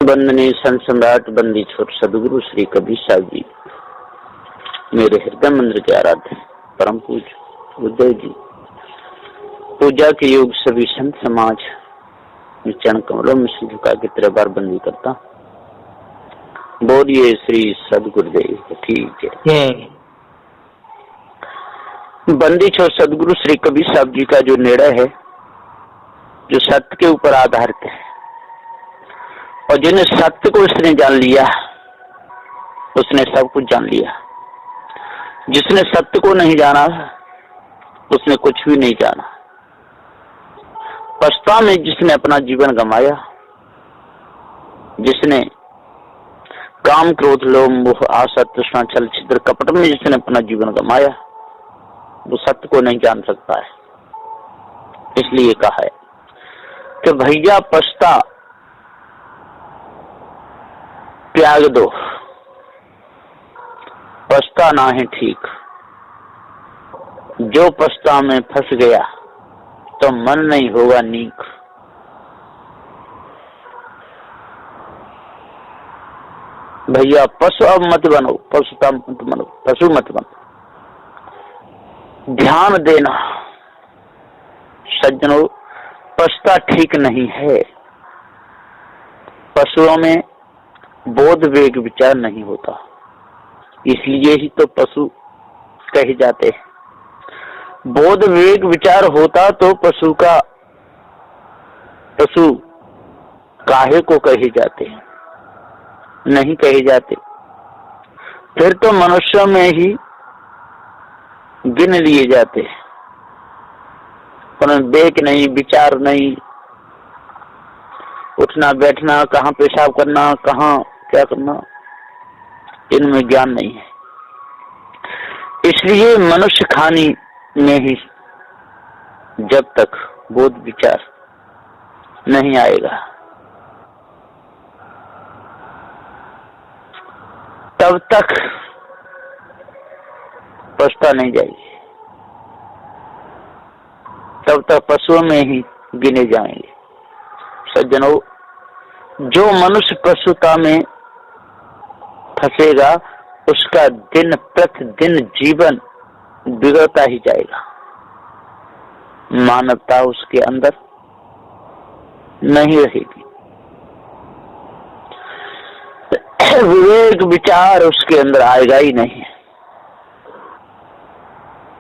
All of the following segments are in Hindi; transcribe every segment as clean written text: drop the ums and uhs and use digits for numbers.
वंदनीय संत सम्राट बंदी छोर सदगुरु श्री कबीर साहब जी, मेरे हृदय मंदिर के आराध्य परम पूज्य उदय जी, पूजा के योग सभी संत समाज चरण कमलों में सिर झुका के 3 बार बंदी करता। बोलिए श्री सदगुरुदेव ठीक है। बंदी छोर सदगुरु श्री कबीर साहब जी का जो निर्णय है, जो सत्य के ऊपर आधारित है, और जिन्हें सत्य को उसने जान लिया उसने सब कुछ जान लिया। जिसने सत्य को नहीं जाना उसने कुछ भी नहीं जाना। पछता में जिसने अपना जीवन गंवाया, जिसने काम क्रोध लोभ मोह आशा तृष्णा छल छिद्र कपट में जिसने अपना जीवन गंवाया, वो सत्य को नहीं जान सकता है। इसलिए कहा है कि भैया पछता त्याग दो, पछताना है ठीक। जो पछता में फंस गया तो मन नहीं होगा नीक। भैया पशु अब मत बनो, पशुता मत बनो, पशु मत बनो। ध्यान देना सज्जनों, पछता ठीक नहीं है। पशुओं में बोध वेग विचार नहीं होता, इसलिए ही तो पशु कहे जाते हैं। बोध वेग विचार होता तो पशु काहे को कहे जाते हैं, नहीं कहे जाते। फिर तो मनुष्यों में ही गिन लिए जाते हैं। उनमें वेग नहीं, विचार नहीं, उठना बैठना, कहाँ पेशाब करना, कहाँ क्या करना, इनमें ज्ञान नहीं है। इसलिए मनुष्य खानी में ही जब तक बोध विचार नहीं आएगा तब तक पछता नहीं जाएगी, तब तक पशुओं में ही गिने जाएंगे। सज्जनों, जो मनुष्य पशुता में फंसेगा उसका दिन प्रतिदिन जीवन बिगड़ता ही जाएगा। मानवता उसके अंदर नहीं रहेगी, विवेक विचार उसके अंदर आएगा ही नहीं।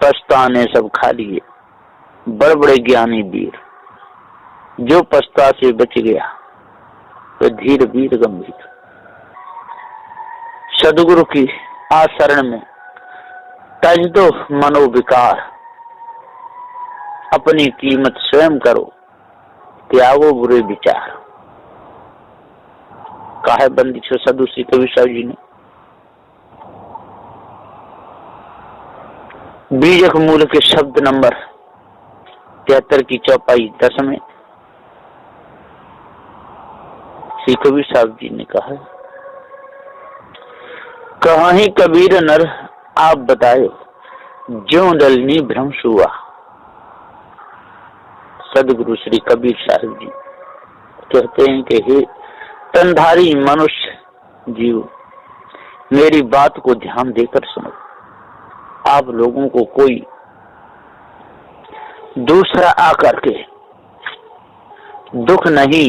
पछताने सब खा लिए बड़े बड़े ज्ञानी वीर। जो पछता से बच गया तो धीर वीर गंभीर। सदगुरु की आशरण में तज दो मनोविकार, अपनी कीमत स्वयं करो, त्यागो बुरे विचार। कहा है बंदी छोर सदगुरु श्री कबीर साहब जी ने। बीजक मूल के शब्द नंबर 73 की चौपाई 10 में श्री कबीर साहब जी ने कहा, कहीं कबीर नर आप बताए ज्यों दलनी भ्रंश हुआ। सदगुरु श्री कबीर साहब जी कहते हैं कि हे तनधारी मनुष्य जीव, मेरी बात को ध्यान देकर सुनो। आप लोगों को कोई दूसरा आकर के दुख नहीं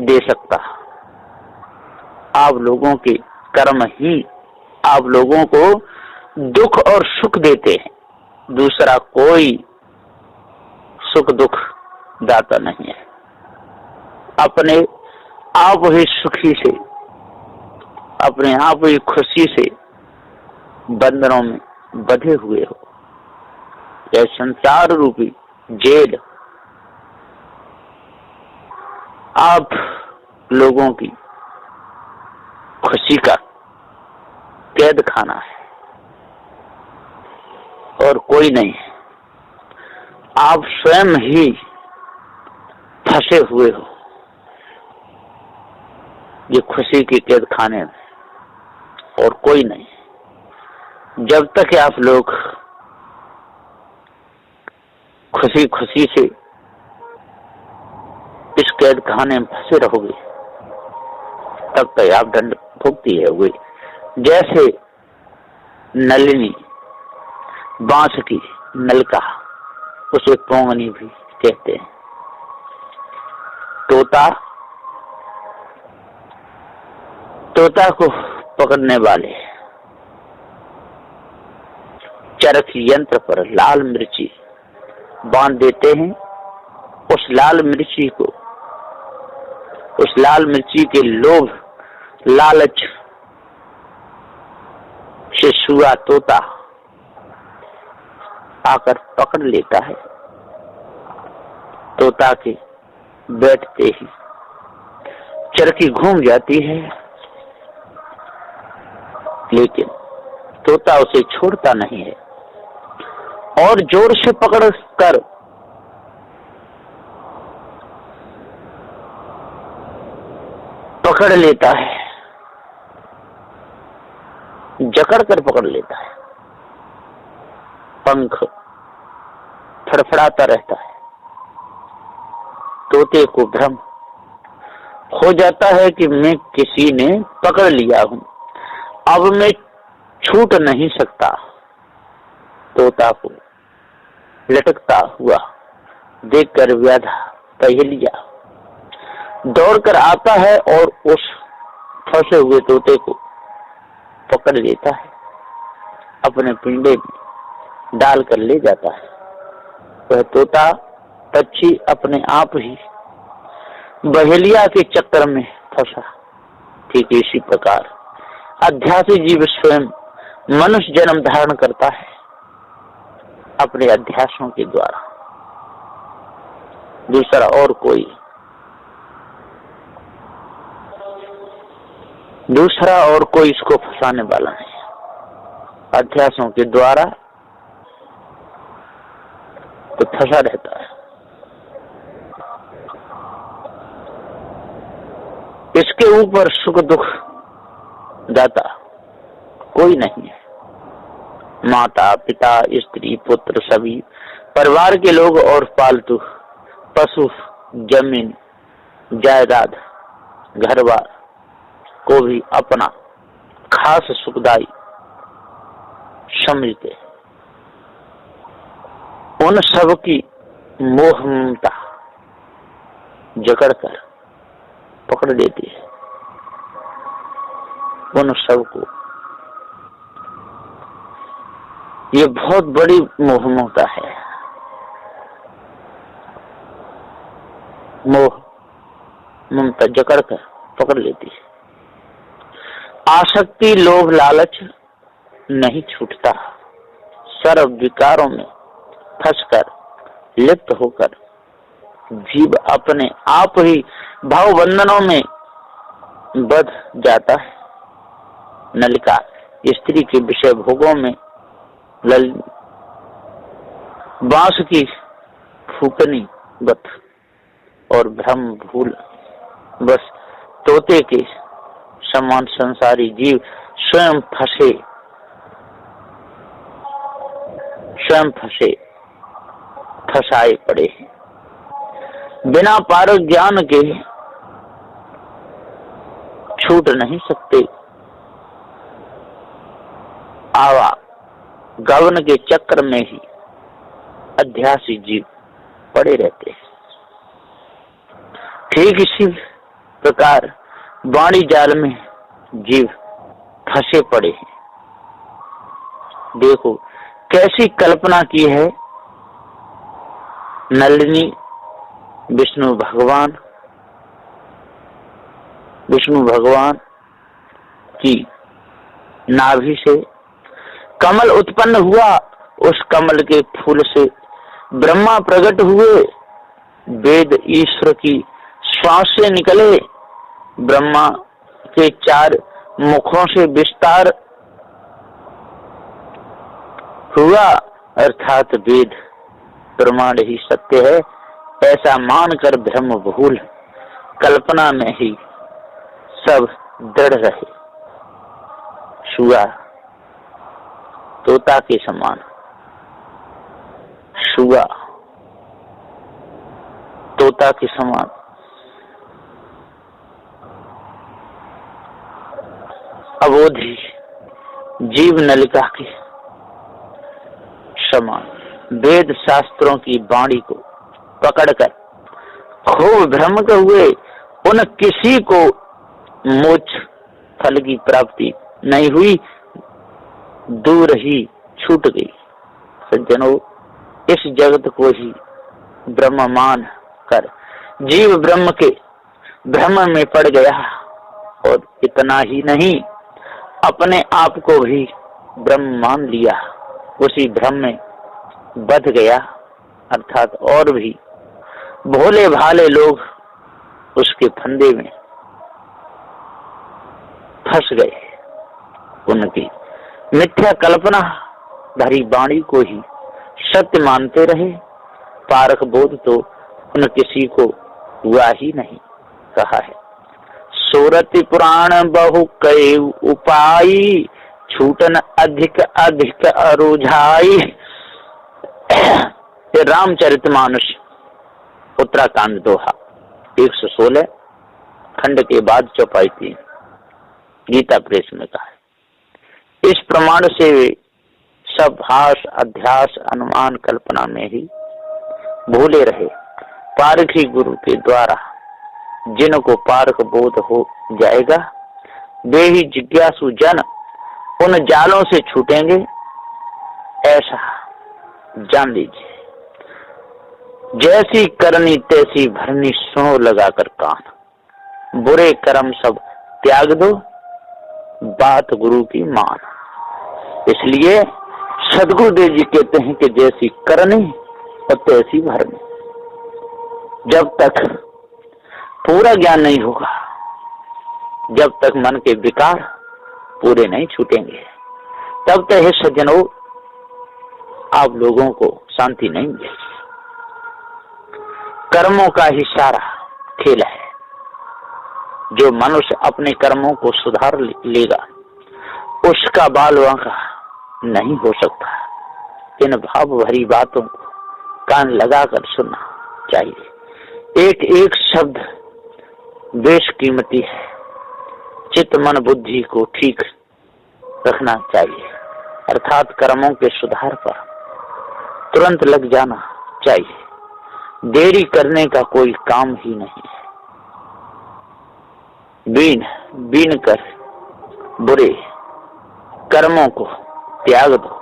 दे सकता। आप लोगों के कर्म ही आप लोगों को दुख और सुख देते हैं। दूसरा कोई सुख दुख दाता नहीं है। अपने आप ही सुखी से, अपने आप ही खुशी से बंधनों में बंधे हुए हो। यह संसार रूपी जेल आप लोगों की खुशी का कैद खाना है और कोई नहीं है। आप स्वयं ही फंसे हुए हो ये खुशी के कैद खाने में, और कोई नहीं। जब तक आप लोग खुशी खुशी से इस कैद खाने में फंसे रहोगे, तब तक आप दंड भुगती है हुई। जैसे नलिनी, बांस की नलका, उसे पोंगनी भी कहते हैं। तोता को पकड़ने वाले चरख यंत्र पर लाल मिर्ची बांध देते हैं। उस लाल मिर्ची के लोभ लालच से सुआ तोता आकर पकड़ लेता है। तोता के बैठते ही चरखी घूम जाती है, लेकिन तोता उसे छोड़ता नहीं है और जोर से पकड़ लेता है, जकड़ कर पकड़ लेता है। पंख फड़फड़ाता रहता है। तोते को भ्रम हो जाता है कि मैं किसी ने पकड़ लिया हूं, अब मैं छूट नहीं सकता। तोता को लटकता हुआ देखकर व्याधा पहेलिया दौड़कर आता है और उस फंसे हुए तोते को पकड़ लेता है, अपने पिंडे में डालकर ले जाता है। वह तोता पक्षी अपने आप ही बहेलिया के चक्कर में फंसा। ठीक इसी प्रकार अध्यासी जीव स्वयं मनुष्य जन्म धारण करता है अपने अध्यासों के द्वारा। दूसरा और कोई इसको फंसाने वाला नहीं। अध्यासों के द्वारा तो फंसा रहता है। इसके ऊपर सुख दुख दाता कोई नहीं है। माता पिता स्त्री पुत्र सभी परिवार के लोग और पालतू पशु जमीन जायदाद घरबार को भी अपना खास सुखदाई समझते। उन सब की मोह ममता जकड़ कर पकड़ लेती है। उन सब को ये बहुत बड़ी मोह ममता है। मोह ममता जकड़ कर पकड़ लेती है। आसक्ति लोभ लालच नहीं छूटता। सर्व विकारों में फंसकर लिप्त होकर जीव अपने आप ही भाव बंधनों में बंध जाता है। नलिका स्त्री के विषय भोगों में बांस की फूकनी बत और भ्रम भूल बस तोते के समान संसारी जीव स्वयं फंसाए पड़े हैं। बिना पारक ज्ञान के छूट नहीं सकते। आवा गवन के चक्र में ही अध्यासी जीव पड़े रहते हैं। ठीक इसी प्रकार वाणी जाल में जीव फंसे पड़े हैं। देखो कैसी कल्पना की है नलिनी विष्णु भगवान की नाभि से कमल उत्पन्न हुआ। उस कमल के फूल से ब्रह्मा प्रकट हुए। वेद ईश्वर की श्वास से निकले। ब्रह्मा के 4 मुखों से विस्तार हुआ, अर्थात वेद प्रमाण ही सत्य है ऐसा मानकर ब्रह्म भूल कल्पना में ही सब दृढ़ रहे। शुआ तोता के समान, शुआ तोता के समान अवोधी जीव नलिका के समान वेद शास्त्रों की वाणी को पकड़कर खूब भ्रमित हुए उन किसी को मोक्ष फल की प्राप्ति नहीं हुई, दूर ही छूट गई। सज्जनों, इस जगत को ही ब्रह्म मान कर जीव ब्रह्म के भ्रम में पड़ गया, और इतना ही नहीं अपने आप को भी ब्रह्म मान लिया, उसी भ्रम में बध गया। अर्थात और भी भोले भाले लोग उसके फंदे में फंस गए, उनकी मिथ्या कल्पना भरी वाणी को ही सत्य मानते रहे। पारख बोध तो उन किसी को हुआ ही नहीं। कहा है, सूरति पुराण बहु कई उपाय, छूटन अधिक अधिक अरुझाई। रामचरितमानस उत्तराकांड दोहा 116 खंड के बाद चौपाई 3 गीता प्रेस में कहा है। इस प्रमाण से वे सब हास अध्यास अनुमान कल्पना में ही भूले रहे। पारखी गुरु के द्वारा जिनको पारख बोध हो जाएगा, वे ही जिज्ञासु जन उन जालों से छूटेंगे, ऐसा जान लीजिए। जैसी करनी तैसी भरनी, सुनो लगाकर कान। बुरे कर्म सब त्याग दो, बात गुरु की मान। इसलिए सदगुरुदेव जी कहते हैं कि जैसी करनी और तैसी भरनी। जब तक पूरा ज्ञान नहीं होगा, जब तक मन के विकार पूरे नहीं छूटेंगे, तब तक हे सज्जनों आप लोगों को शांति नहीं मिलेगी। कर्मों का ही सारा खेल है। जो मनुष्य अपने कर्मों को सुधार लेगा, उसका बाल वांका नहीं हो सकता। इन भाव भरी बातों को कान लगाकर सुनना चाहिए। एक एक शब्द बेश कीमती है। चित्त मन बुद्धि को ठीक रखना चाहिए, अर्थात कर्मों के सुधार पर तुरंत लग जाना चाहिए। देरी करने का कोई काम ही नहीं है। बीन कर बुरे कर्मों को त्याग दो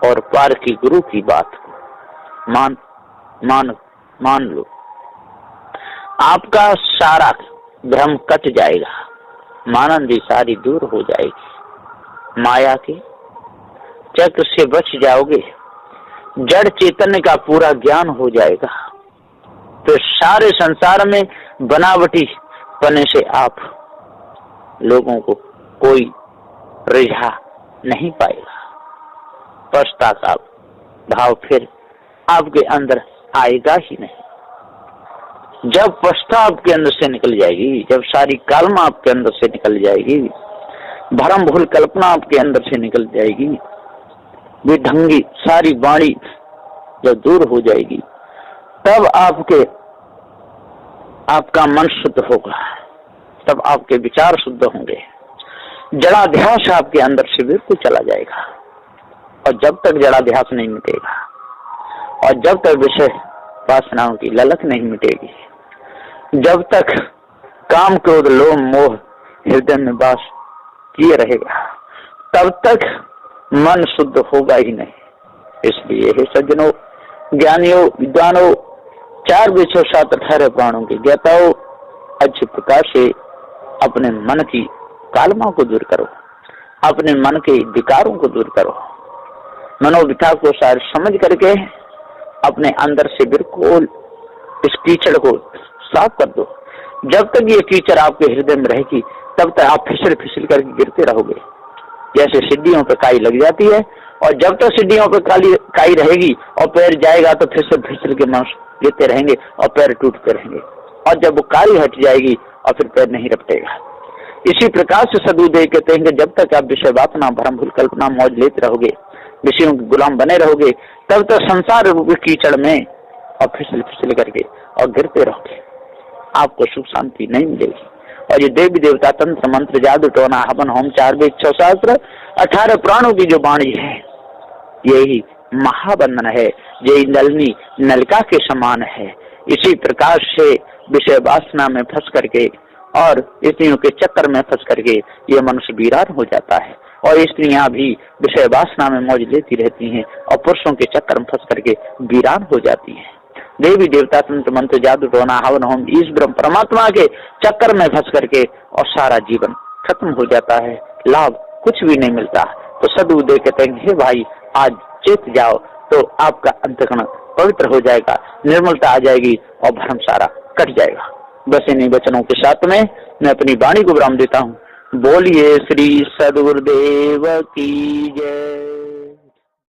और पार की गुरु की बात को मान लो। आपका सारा भ्रम कट जाएगा, मानंदी सारी दूर हो जाएगी। माया के चक्र से बच जाओगे, जड़ चैतन्य का पूरा ज्ञान हो जाएगा। तो सारे संसार में बनावटी पने से आप लोगों को कोई रिझा नहीं पाएगा। पश्चाताप भाव फिर आपके अंदर आएगा ही नहीं। जब पश्चाताप के अंदर से निकल जाएगी, जब सारी कालमा आपके अंदर से निकल जाएगी, भरम भूल कल्पना आपके अंदर से निकल जाएगी, विढंगी सारी वाणी जब दूर हो जाएगी, तब आपका मन शुद्ध होगा, तब आपके विचार शुद्ध होंगे। जड़ाध्यास आपके अंदर से बिल्कुल चला जाएगा। और जब तक जड़ाध्यास नहीं मिटेगा और जब तक विषय वासनाओं की ललक नहीं मिटेगी, जब तक काम क्रोध लोभ मोह हृदय में वास किए रहेगा, तब तक मन शुद्ध होगा ही नहीं। इसलिए हे सज्जनों, ज्ञानियों, विद्वानों, 4 विषयों 7 18 प्राणों के ज्ञाताओं, अच्छे प्रकार से अपने मन की कालमा को दूर करो, अपने मन के विकारों को दूर करो, मनोविथा को सारे समझ करके अपने अंदर से बिल्कुल इस कीचड़ को साफ कर दो। जब तक ये कीचड़ आपके हृदय में रहेगी, तब तक आप फिसल फिसल करके गिरते रहोगे। जैसे सीढ़ियों पर काई लग जाती है, और जब तक सीढ़ियों पर काई रहेगी और पैर जाएगा तो फिसल फिसल के मांस गिरते रहेंगे और पैर टूटते रहेंगे। और जब वो काई हट जाएगी और फिर पैर नहीं रपटेगा। इसी प्रकार से सदगुरुदेव कहते हैं कि जब तक आप विषय वासना भरम भूल कल्पना मौज लेते रहोगे, विषयों के गुलाम बने रहोगे, तब तक संसार रूपी कीचड़ में और फिसल फिसल करके और गिरते रहोगे। आपको सुख शांति नहीं मिलेगी। और ये देवी देवता, तंत्र मंत्र, जादू टोना, हवन होम, 4 वेद, 6 शास्त्र, 18 प्राणों की जो वाणी है, यही महाबंधन है, यही नलनी नलका के समान है। इसी प्रकार से विषय वासना में फंस करके और स्त्रियों के चक्कर में फंस करके ये मनुष्य वीरान हो जाता है, और स्त्रियां भी विषय वासना में मौज लेती रहती हैं और पुरुषों के चक्कर में फंस करके वीरान हो जाती हैं। देवी देवता, तंत्र मंत्र, जादू टोना, हवन होम, इस ब्रह्म परमात्मा के चक्कर में फंस करके और सारा जीवन खत्म हो जाता है, लाभ कुछ भी नहीं मिलता। तो सदुदय कहते हैं, हे भाई आज चेत जाओ तो आपका अंतःकरण पवित्र हो जाएगा, निर्मलता आ जाएगी और भ्रम सारा कट जाएगा। बस इन्हीं वचनों के साथ में मैं अपनी वाणी को विराम देता हूँ। बोलिए श्री सद्गुरुदेव की जय।